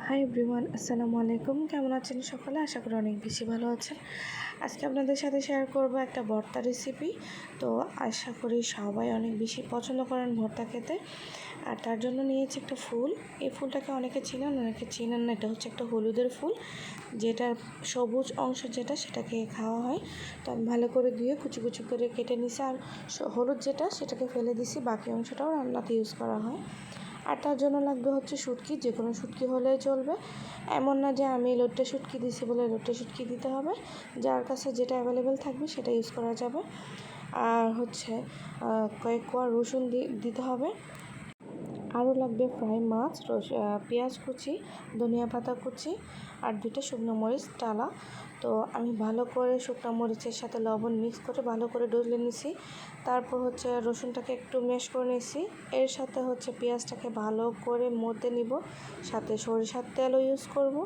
Hi everyone, আসসালামু আলাইকুম। কেমন আছেন সকলে? আশা করি অনেক বেশি ভালো আছেন। আজকে আপনাদের সাথে শেয়ার করব একটা ভর্তা রেসিপি। তো আশা করি সবাই অনেক বেশি পছন্দ করেন ভর্তা খেতে। আর তার জন্য নিয়েছি একটা ফুল। এই ফুলটাকে অনেকে চিনেন, অনেকে চিনেন না। এটা হচ্ছে একটা হলুদের ফুল, যেটার সবুজ অংশ যেটা সেটাকে খাওয়া হয়। তো আমি ভালো করে ধুয়ে কুচি কুচি করে কেটে নিছি। আর হলুদ যেটা সেটাকে ফেলে দিছি, বাকি অংশটাও রান্নাতে ইউজ করা হয়। আর তার জন্য লাগবে হচ্ছে শুটকি, যে কোনো শুটকি হলেই চলবে। এমন না যে আমি লোটে শুটকি দিছি বলে লোটে শুটকি দিতে হবে, যার কাছে যেটা অ্যাভেলেবেল থাকবে সেটা ইউজ করা যাবে। আর হচ্ছে কয়েক কোয়া রসুন দিতে হবে। আরও লাগবে ফ্রাই মাছ, পেঁয়াজ কুচি, ধনিয়া পাতা কুচি আর 2টা শুকনো মরিচ টালা। তো আমি ভালো করে শুকনো মরিচের সাথে লবণ মিক্স করে ভালো করে ডলে নিছি। তারপর হচ্ছে রসুনটাকে একটু ম্যাশ করে নিছি। এর সাথে হচ্ছে পেঁয়াজটাকে ভালো করে মধ্যে নিব, সাথে সরিষার তেলও ইউজ করব।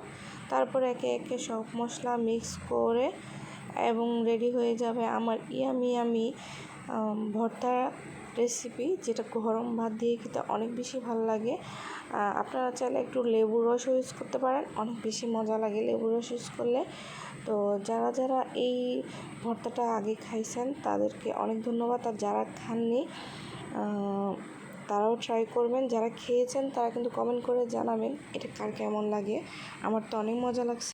তারপর একে একে সব মশলা মিক্স করে এবং রেডি হয়ে যাবে আমার ইয়ামি ভর্তা রেসিপি, যেটা গরম ভাত দিয়ে খেতে অনেক বেশি ভালো লাগে। আপনারা চাইলে একটু লেবুর রসও ইউজ করতে পারেন, অনেক বেশি মজা লাগে লেবুর রস ইউজ করলে। তো যারা যারা এই ভর্তাটা আগে খাইছেন তাদেরকে অনেক ধন্যবাদ। আর যারা খাননি তারাও ট্রাই করবেন। যারা খেয়েছেন তারা কিন্তু কমেন্ট করে জানাবেন এটা কার কেমন লাগে। আমার তো অনেক মজা লাগছে।